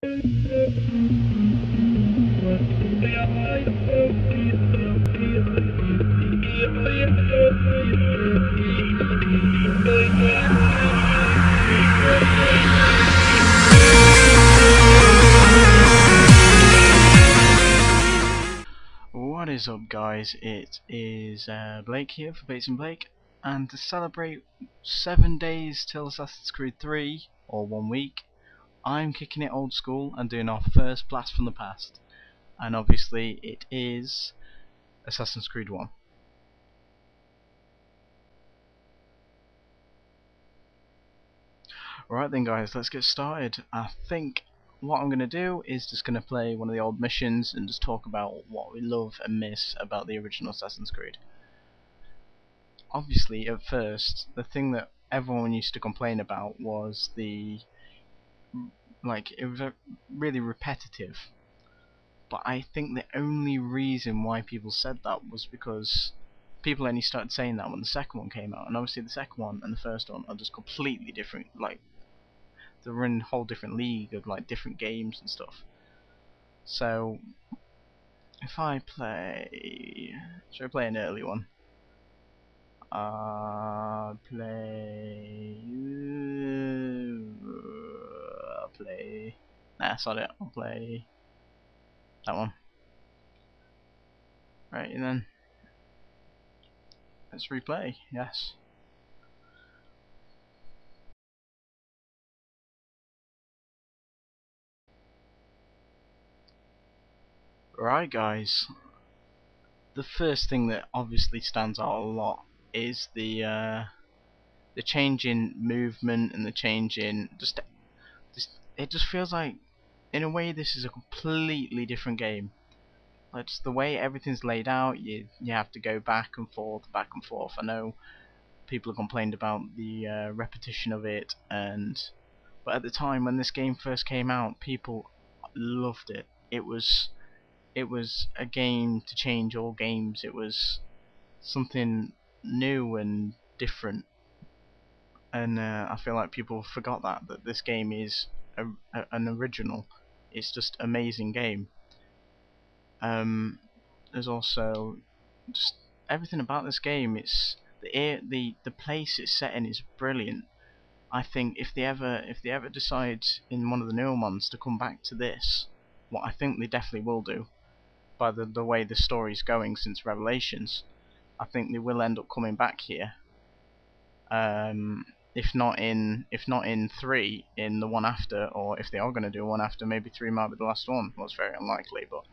What is up, guys? It is Blake here for Bates and Blake, and to celebrate 7 days till Assassin's Creed 3, or 1 week, I'm kicking it old school and doing our first blast from the past, and obviously it is Assassin's Creed 1. Right then, guys, let's get started. I think what I'm going to do is just going to play one of the old missions and just talk about what we love and miss about the original Assassin's Creed. Obviously, at first, the thing that everyone used to complain about was it was really repetitive. But I think the only reason why people said that was because people only started saying that when the second one came out, and obviously the second one and the first one are just completely different. Like, they're in a whole different league of like different games and stuff. So if I play, should I play an early one? I'll play. Nah, sorry, I'll play that one. Right, and then let's replay. Yes. Right, guys. The first thing that obviously stands out a lot is the change in movement and the change in just it just feels like, in a way, this is a completely different game. Like, just the way everything's laid out, you have to go back and forth, back and forth. I know people have complained about the repetition of it, but at the time when this game first came out, people loved it. It was a game to change all games. It was something new and different, and I feel like people forgot that this game is an original. It's just an amazing game. There's also just everything about this game. It's the place it's set in is brilliant. I think if they ever decide in one of the newer ones to come back to this, what I think they definitely will do, by the way the story's going since Revelations, I think they will end up coming back here. If not in 3, in the one after, or if they are going to do one after, maybe 3 might be the last one. Well, it's very unlikely, but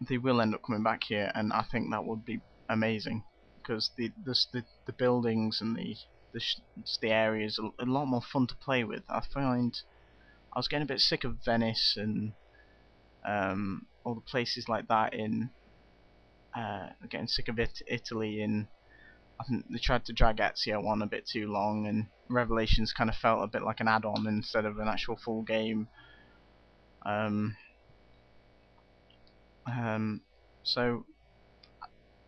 they will end up coming back here, and I think that would be amazing, because the buildings and the areas are a lot more fun to play with. I was getting a bit sick of Venice and all the places like that getting sick of Italy, and I think they tried to drag Ezio on a bit too long, and Revelations kind of felt a bit like an add-on instead of an actual full game. So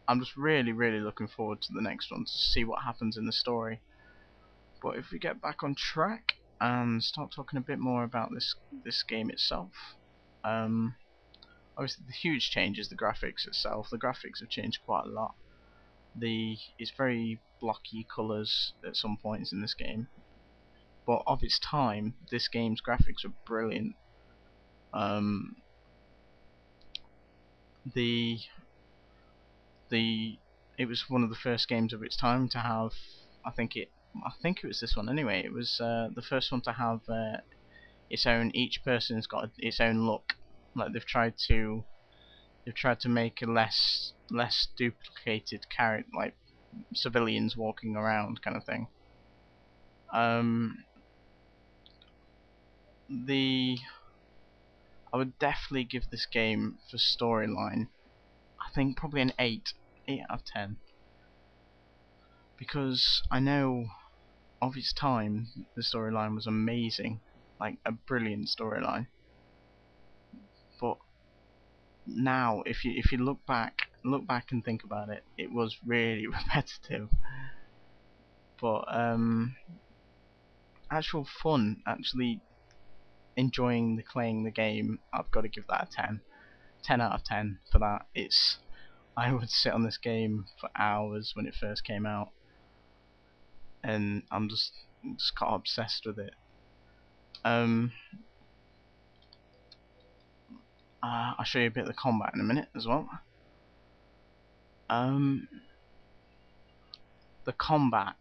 I'm just really looking forward to the next one to see what happens in the story. But if we get back on track and start talking a bit more about this game itself, obviously the huge change is the graphics itself. The graphics have changed quite a lot. It's very blocky colours at some points in this game, but of its time, this game's graphics were brilliant. The the It was one of the first games of its time to have. I think it was this one anyway. It was the first one to have its own. Each person's got its own look. Like they've tried to make a less duplicated character, like civilians walking around kind of thing. The I would definitely give this game, for storyline, I think probably an 8 out of 10, because I know of its time the storyline was amazing, like a brilliant storyline. But now, if you look back and think about it, it was really repetitive. But actual fun, actually, enjoying playing the game, I've got to give that a 10. 10 out of 10 for that. I would sit on this game for hours when it first came out, and I'm just kind of obsessed with it. I'll show you a bit of the combat in a minute as well. The combat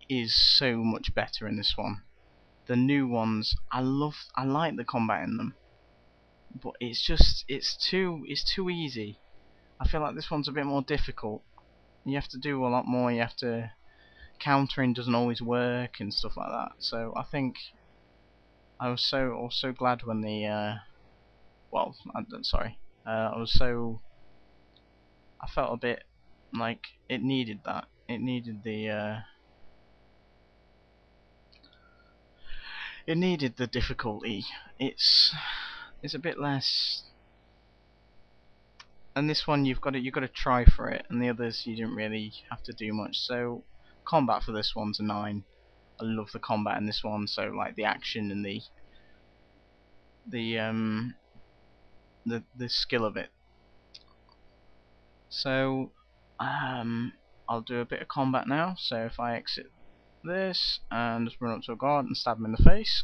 is so much better in this one. The new ones, I like the combat in them, but it's too easy. I feel like this one's a bit more difficult. You have to do a lot more. You have to countering doesn't always work and stuff like that. So I think I was so glad when the I felt a bit like it needed that. It needed the difficulty. It's a bit less. And this one you've got to try for it, and the others you didn't really have to do much. So combat for this one's a 9. I love the combat in this one. So like the action and the skill of it. So I'll do a bit of combat now. So if I exit this and just run up to a guard and stab him in the face.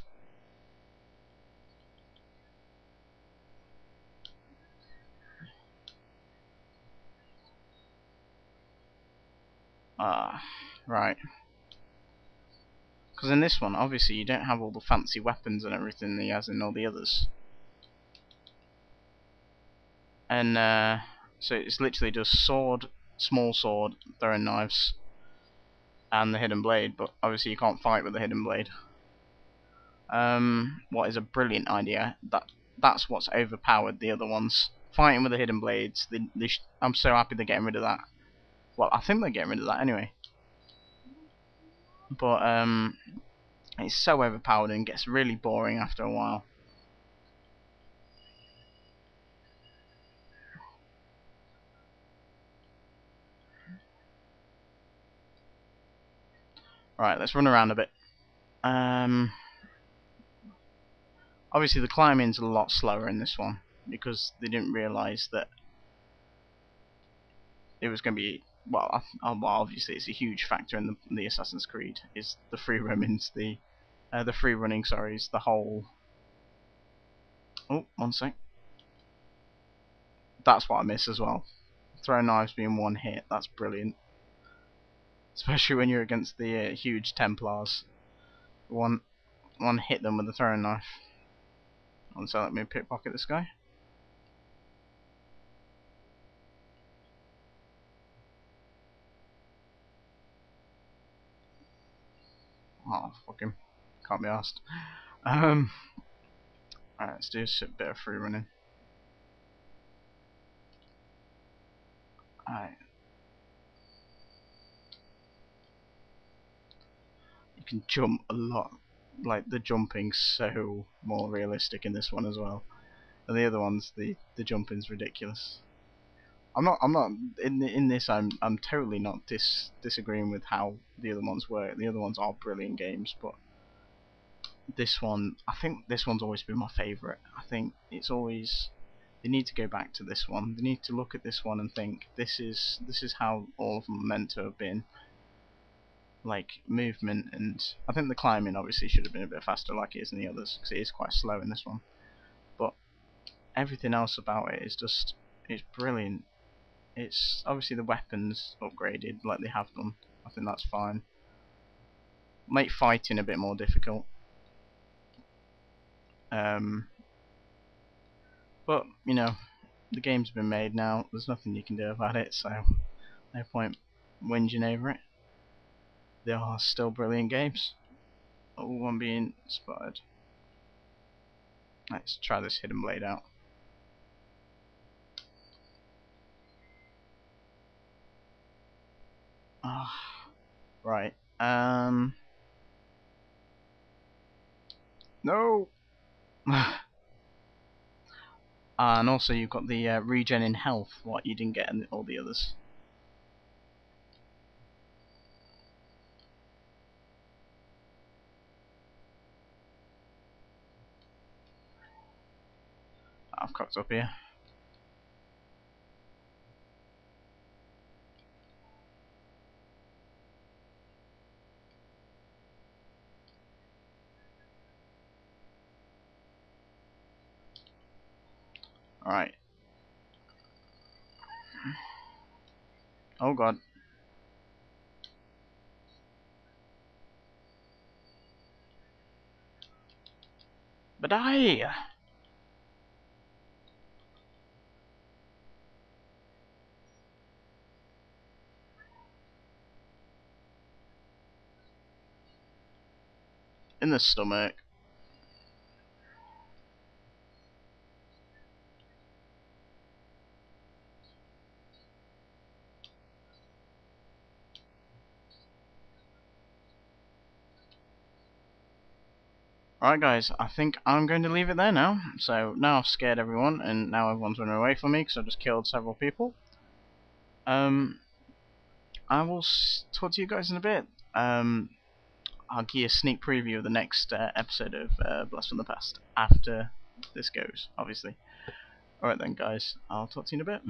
Right. Because in this one, obviously, you don't have all the fancy weapons and everything that he has in all the others. And so it's literally just sword, small sword, throwing knives, and the hidden blade. But obviously, you can't fight with the hidden blade. What is a brilliant idea. That's what's overpowered the other ones. Fighting with the hidden blades. I'm so happy they're getting rid of that. Well, I think they're getting rid of that anyway. But it's so overpowered and gets really boring after a while. Right, let's run around a bit. Obviously the climbing's a lot slower in this one because they didn't realise that it was going to be well. Obviously it's a huge factor in the Assassin's Creed is the free roamings, the free running. Sorry, is the whole. Oh, one sec. That's what I miss as well. Throwing knives being one hit. That's brilliant. Especially when you're against the huge Templars. One hit them with a throwing knife. So let me pickpocket this guy. Oh, fuck him. Can't be asked. Alright, let's do a bit of free running. Alright. You can jump a lot. Like, the jumping's so more realistic in this one as well. And the other ones, the jumping's ridiculous. I'm not in this. I'm totally not disagreeing with how the other ones work. The other ones are brilliant games, but this one, I think this one's always been my favourite. I think it's always they need to go back to this one. They need to look at this one and think this is how all of them are meant to have been. Like movement, and I think the climbing obviously should have been a bit faster like it is in the others because it is quite slow in this one. But everything else about it is just it's brilliant. It's obviously the weapons upgraded like they have done. I think that's fine. Make fighting a bit more difficult. But you know, the game's been made now. There's nothing you can do about it, so no point whinging over it. They are still brilliant games. Oh, I'm being spotted. Let's try this hidden blade out. Right. No. And also you've got the regen in health, what you didn't get in all the others. I've cocked up here. Alright. Oh god. But I. In the stomach. Alright guys, I think I'm going to leave it there now. So now I've scared everyone, and now everyone's running away from me because I've just killed several people. I will talk to you guys in a bit. I'll give you a sneak preview of the next episode of Blast from the Past after this goes, obviously. Alright then guys, I'll talk to you in a bit.